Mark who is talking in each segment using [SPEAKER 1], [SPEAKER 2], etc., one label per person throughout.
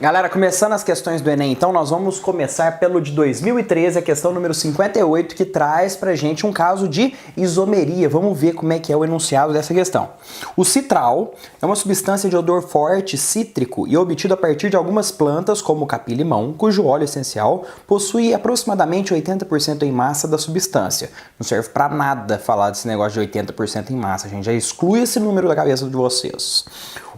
[SPEAKER 1] Galera, começando as questões do Enem, então nós vamos começar pelo de 2013, a questão número 58, que traz pra gente um caso de isomeria. Vamos ver como é que é o enunciado dessa questão. O citral é uma substância de odor forte, cítrico e obtido a partir de algumas plantas, como o capim-limão, cujo óleo essencial possui aproximadamente 80% em massa da substância. Não serve pra nada falar desse negócio de 80% em massa, gente. Já exclui esse número da cabeça de vocês.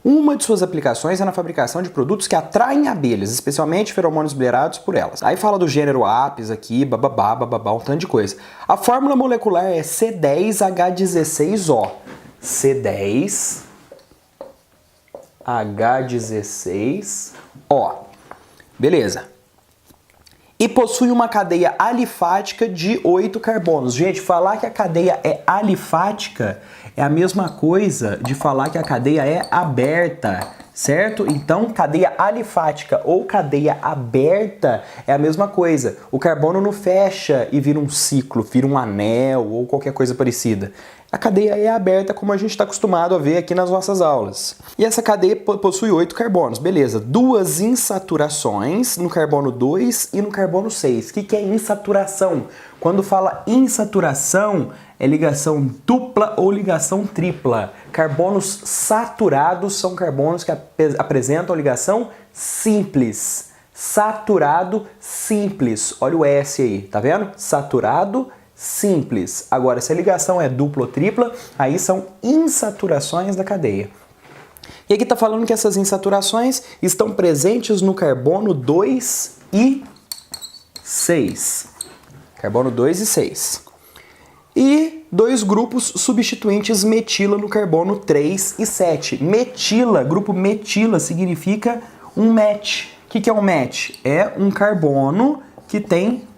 [SPEAKER 1] Uma de suas aplicações é na fabricação de produtos que atraem abelhas, especialmente feromônios liberados por elas. Aí fala do gênero Apis aqui, bababá, bababá, um tanto de coisa. A fórmula molecular é C10H16O. C10H16O. Beleza. E possui uma cadeia alifática de 8 carbonos. Gente, falar que a cadeia é alifática é a mesma coisa de falar que a cadeia é aberta, certo? Então, cadeia alifática ou cadeia aberta é a mesma coisa. O carbono não fecha e vira um ciclo, vira um anel ou qualquer coisa parecida. A cadeia é aberta, como a gente está acostumado a ver aqui nas nossas aulas. E essa cadeia possui 8 carbonos, beleza. 2 insaturações no carbono 2 e no carbono 6. O que é insaturação? Quando fala insaturação, é ligação dupla ou ligação tripla. Carbonos saturados são carbonos que apresentam ligação simples. Saturado simples. Olha o S aí, tá vendo? Saturado simples. Agora, se a ligação é dupla ou tripla, aí são insaturações da cadeia. E aqui está falando que essas insaturações estão presentes no carbono 2 e 6. Carbono 2 e 6. E 2 grupos substituintes metila no carbono 3 e 7. Metila, grupo metila, significa um match. O que é um match? É um carbono que tem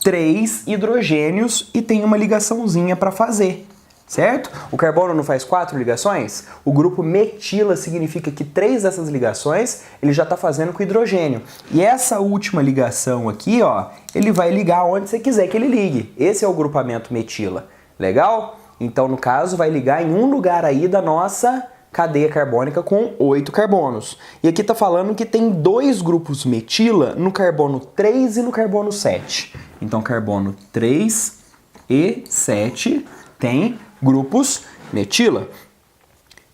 [SPEAKER 1] 3 hidrogênios e tem uma ligaçãozinha para fazer, certo? O carbono não faz 4 ligações? O grupo metila significa que 3 dessas ligações ele já está fazendo com hidrogênio. E essa última ligação aqui, ó, ele vai ligar onde você quiser que ele ligue. Esse é o grupamento metila. Legal? Então, no caso, vai ligar em um lugar aí da nossa cadeia carbônica com 8 carbonos. E aqui está falando que tem 2 grupos metila no carbono 3 e no carbono 7. Então, carbono 3 e 7 tem grupos metila.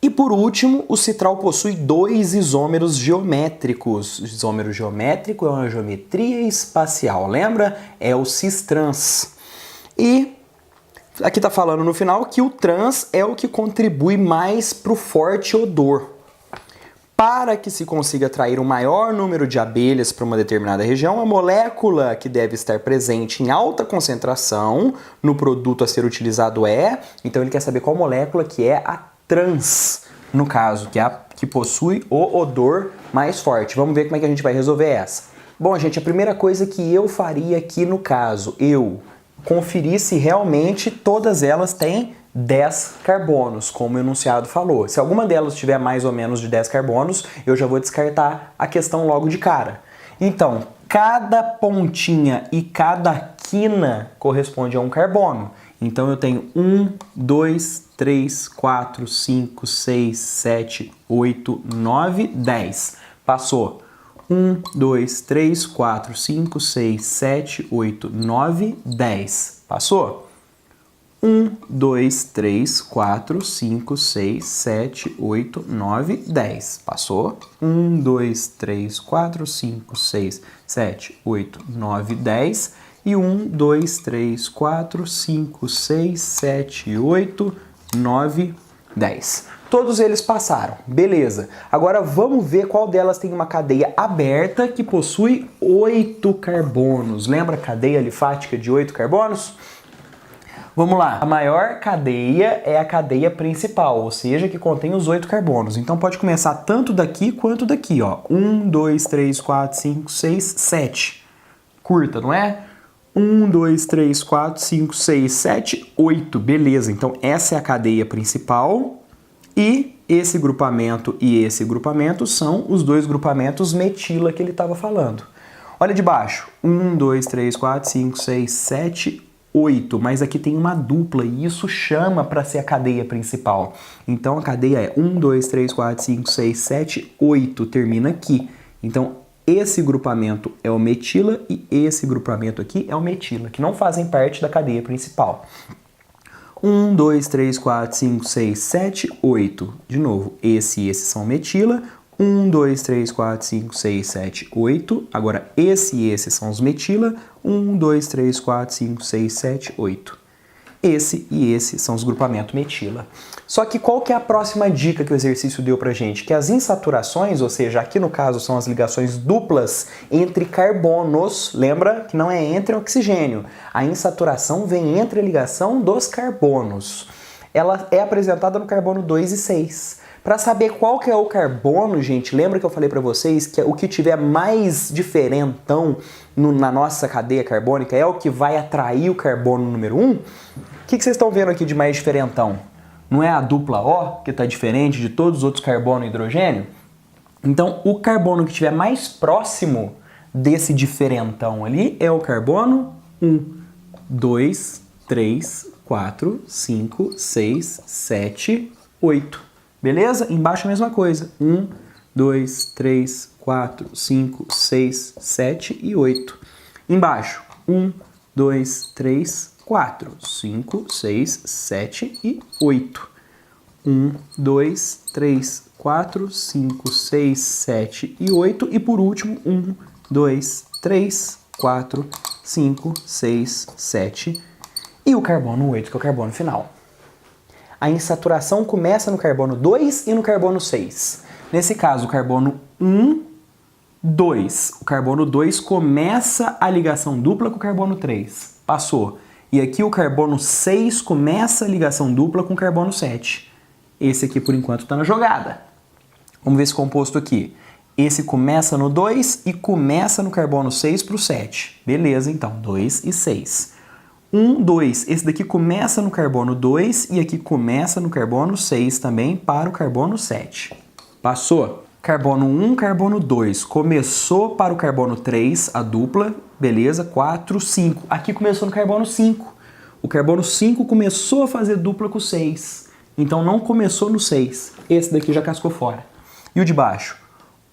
[SPEAKER 1] E por último, o citral possui 2 isômeros geométricos. Isômero geométrico é uma geometria espacial, lembra? É o cis-trans. E aqui está falando no final que o trans é o que contribui mais para o forte odor. Para que se consiga atrair um maior número de abelhas para uma determinada região, a molécula que deve estar presente em alta concentração no produto a ser utilizado é... Então ele quer saber qual molécula que é a trans, no caso, que é a que possui o odor mais forte. Vamos ver como é que a gente vai resolver essa. Bom, gente, a primeira coisa que eu faria aqui no caso, eu conferir se realmente todas elas têm 10 carbonos, como o enunciado falou. Se alguma delas tiver mais ou menos de 10 carbonos, eu já vou descartar a questão logo de cara. Então, cada pontinha e cada quina corresponde a um carbono. Então eu tenho 1, 2, 3, 4, 5, 6, 7, 8, 9, 10. Passou. 1, 2, 3, 4, 5, 6, 7, 8, 9, 10. Passou? 1, 2, 3, 4, 5, 6, 7, 8, 9, 10. Passou? 1, 2, 3, 4, 5, 6, 7, 8, 9, 10. E 1, 2, 3, 4, 5, 6, 7, 8, 9, 10. Todos eles passaram, beleza. Agora vamos ver qual delas tem uma cadeia aberta que possui 8 carbonos. Lembra a cadeia alifática de 8 carbonos? Vamos lá, a maior cadeia é a cadeia principal, ou seja, que contém os 8 carbonos. Então pode começar tanto daqui quanto daqui, ó. 1, 2, 3, 4, 5, 6, 7. Curta, não é? 1, 2, 3, 4, 5, 6, 7, 8. Beleza, então essa é a cadeia principal e esse grupamento e esse grupamento são os 2 grupamentos metila que ele estava falando. Olha de baixo. 1, 2, 3, 4, 5, 6, 7, 8, mas aqui tem uma dupla e isso chama para ser a cadeia principal. Então a cadeia é 1, 2, 3, 4, 5, 6, 7, 8, termina aqui. Então esse grupamento é o metila e esse grupamento aqui é o metila, que não fazem parte da cadeia principal. 1, 2, 3, 4, 5, 6, 7, 8. De novo, esse e esse são metila. 1, 2, 3, 4, 5, 6, 7, 8. Agora, esse e esse são os metila. 1, 2, 3, 4, 5, 6, 7, 8. Esse e esse são os grupamentos metila. Só que qual que é a próxima dica que o exercício deu pra gente? Que as insaturações, ou seja, aqui no caso são as ligações duplas entre carbonos, lembra que não é entre oxigênio. A insaturação vem entre a ligação dos carbonos. Ela é apresentada no carbono 2 e 6. Para saber qual que é o carbono, gente, lembra que eu falei para vocês que o que tiver mais diferentão na nossa cadeia carbônica é o que vai atrair o carbono número 1? O que vocês estão vendo aqui de mais diferentão? Não é a dupla O, que está diferente de todos os outros carbono e hidrogênio? Então, o carbono que estiver mais próximo desse diferentão ali é o carbono 1, 2, 3, 4, 5, 6, 7, 8. Beleza? Embaixo a mesma coisa. 1, 2, 3, 4, 5, 6, 7 e 8. Embaixo, 1, 2, 3, 4, 5, 6, 7 e 8. 1, 2, 3, 4, 5, 6, 7 e 8. E por último, 1, 2, 3, 4, 5, 6, 7 e o carbono 8, que é o carbono final. A insaturação começa no carbono 2 e no carbono 6. Nesse caso, o carbono 1, 2. O carbono 2 começa a ligação dupla com o carbono 3. Passou. E aqui o carbono 6 começa a ligação dupla com o carbono 7. Esse aqui, por enquanto, está na jogada. Vamos ver esse composto aqui. Esse começa no 2 e começa no carbono 6 para o 7. Beleza, então, 2 e 6. 1, 2. Esse daqui começa no carbono 2 e aqui começa no carbono 6 também para o carbono 7. Passou. Carbono 1, carbono 2. Começou para o carbono 3, a dupla. Beleza, 4, 5. Aqui começou no carbono 5. O carbono 5 começou a fazer dupla com o 6. Então não começou no 6. Esse daqui já cascou fora. E o de baixo?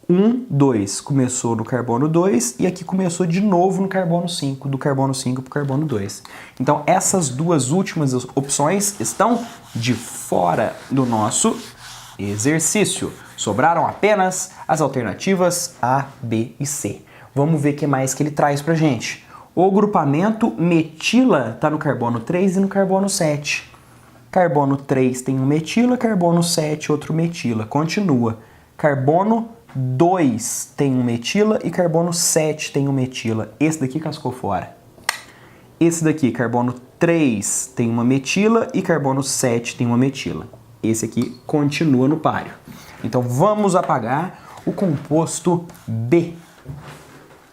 [SPEAKER 1] 1, 2. Começou no carbono 2 e aqui começou de novo no carbono 5, do carbono 5 para o carbono 2. Então essas duas últimas opções estão de fora do nosso exercício. Sobraram apenas as alternativas A, B e C. Vamos ver o que mais que ele traz pra gente. O grupamento metila está no carbono 3 e no carbono 7. Carbono 3 tem um metila, carbono 7 outro metila. Continua. Carbono 2 tem um metila e carbono 7 tem um metila. Esse daqui cascou fora. Esse daqui, carbono 3 tem uma metila e carbono 7 tem uma metila. Esse aqui continua no páreo. Então vamos apagar o composto B.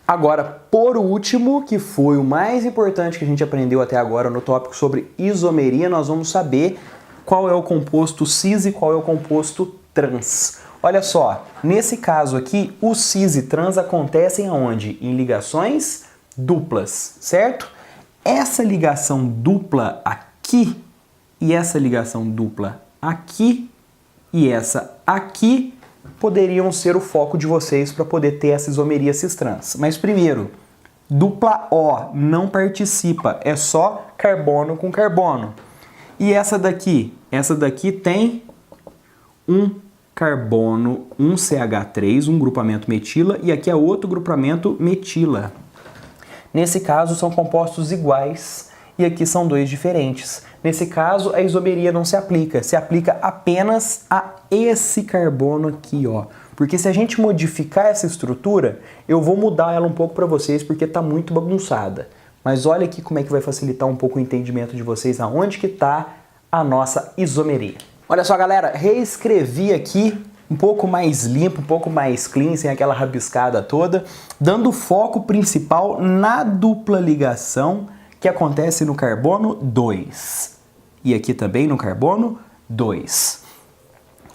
[SPEAKER 1] Agora, por último, que foi o mais importante que a gente aprendeu até agora no tópico sobre isomeria, nós vamos saber qual é o composto cis e qual é o composto trans. Olha só, nesse caso aqui, o cis e trans acontecem aonde? Em ligações duplas, certo? Essa ligação dupla aqui e essa ligação dupla aqui e essa aqui poderiam ser o foco de vocês para poder ter essa isomeria cis-trans. Mas primeiro, dupla O não participa, é só carbono com carbono. E essa daqui tem um carbono, um CH3, um grupamento metila, e aqui é outro grupamento metila. Nesse caso são compostos iguais e aqui são dois diferentes. Nesse caso a isomeria não se aplica apenas a esse carbono aqui, ó. Porque se a gente modificar essa estrutura, eu vou mudar ela um pouco para vocês porque está muito bagunçada. Mas olha aqui como é que vai facilitar um pouco o entendimento de vocês aonde que está a nossa isomeria. Olha só, galera, reescrevi aqui um pouco mais limpo, um pouco mais clean, sem aquela rabiscada toda, dando foco principal na dupla ligação que acontece no carbono 2. E aqui também no carbono 2.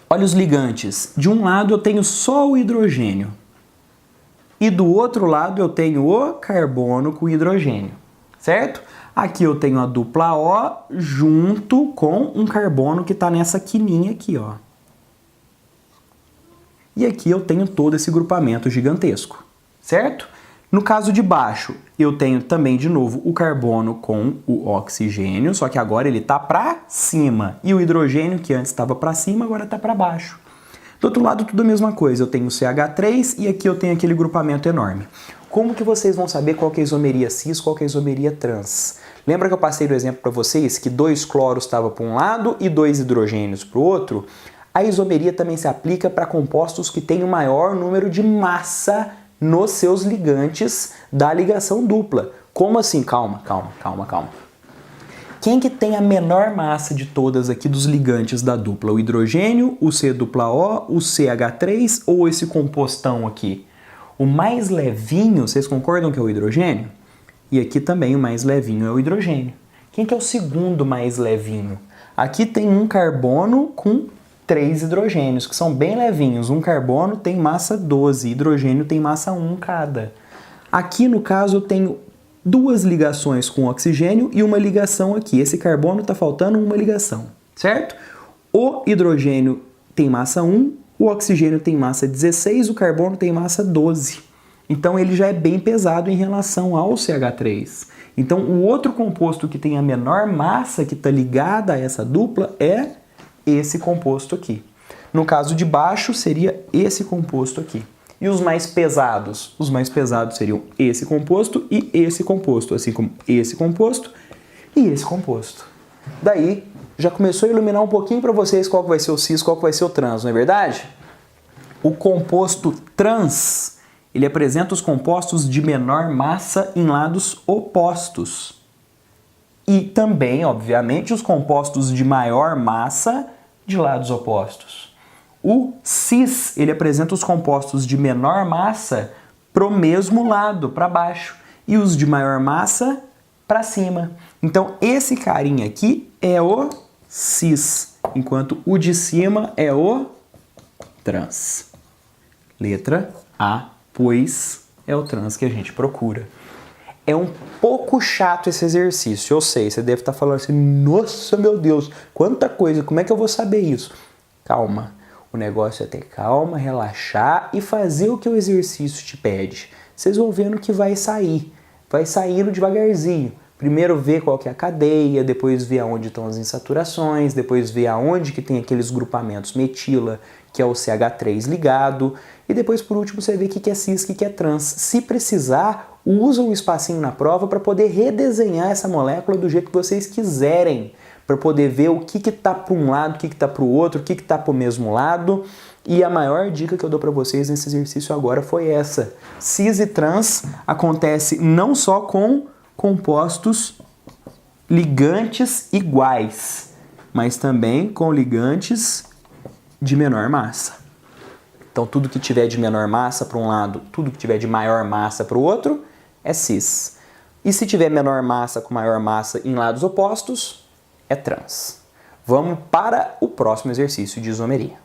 [SPEAKER 1] Olha os ligantes. De um lado eu tenho só o hidrogênio. E do outro lado eu tenho o carbono com hidrogênio. Certo? Aqui eu tenho a dupla O junto com um carbono que está nessa quininha aqui, ó. E aqui eu tenho todo esse grupamento gigantesco, certo? No caso de baixo, eu tenho também, de novo, o carbono com o oxigênio, só que agora ele está para cima. E o hidrogênio, que antes estava para cima, agora está para baixo. Do outro lado, tudo a mesma coisa. Eu tenho o CH3 e aqui eu tenho aquele grupamento enorme. Como que vocês vão saber qual que é a isomeria cis, qual que é a isomeria trans? Lembra que eu passei do exemplo para vocês que 2 cloros estavam para um lado e 2 hidrogênios para o outro? A isomeria também se aplica para compostos que têm o maior número de massa nos seus ligantes da ligação dupla. Como assim? Calma. Quem que tem a menor massa de todas aqui dos ligantes da dupla? O hidrogênio, o C-O, o CH3 ou esse compostão aqui? O mais levinho, vocês concordam que é o hidrogênio? E aqui também o mais levinho é o hidrogênio. Quem que é o segundo mais levinho? Aqui tem um carbono com 3 hidrogênios, que são bem levinhos. Um carbono tem massa 12, hidrogênio tem massa 1 cada. Aqui, no caso, eu tenho 2 ligações com oxigênio e uma ligação aqui. Esse carbono está faltando uma ligação, certo? O hidrogênio tem massa 1, o oxigênio tem massa 16, o carbono tem massa 12. Então, ele já é bem pesado em relação ao CH3. Então, o outro composto que tem a menor massa que está ligada a essa dupla é esse composto aqui. No caso de baixo, seria esse composto aqui. E os mais pesados? Os mais pesados seriam esse composto e esse composto, assim como esse composto e esse composto. Daí, já começou a iluminar um pouquinho para vocês qual que vai ser o cis, qual que vai ser o trans, não é verdade? O composto trans, ele apresenta os compostos de menor massa em lados opostos. E também, obviamente, os compostos de maior massa de lados opostos. O cis, ele apresenta os compostos de menor massa pro mesmo lado, para baixo, e os de maior massa para cima. Então, esse carinha aqui é o cis, enquanto o de cima é o trans. Letra A, pois é o trans que a gente procura. É um pouco chato esse exercício, eu sei, você deve estar falando assim, nossa, meu Deus, quanta coisa, como é que eu vou saber isso? Calma, o negócio é ter calma, relaxar e fazer o que o exercício te pede. Vocês vão vendo que vai saindo devagarzinho. Primeiro ver qual que é a cadeia, depois ver aonde estão as insaturações, depois ver aonde que tem aqueles grupamentos metila, que é o CH3 ligado, e depois por último você vê o que é cis, o que é trans. Se precisar, usa um espacinho na prova para poder redesenhar essa molécula do jeito que vocês quiserem, para poder ver o que está para um lado, o que está para o outro, o que está para o mesmo lado. E a maior dica que eu dou para vocês nesse exercício agora foi essa. Cis e trans acontece não só com compostos ligantes iguais, mas também com ligantes de menor massa. Então, tudo que tiver de menor massa para um lado, tudo que tiver de maior massa para o outro, é cis. E se tiver menor massa com maior massa em lados opostos, é trans. Vamos para o próximo exercício de isomeria.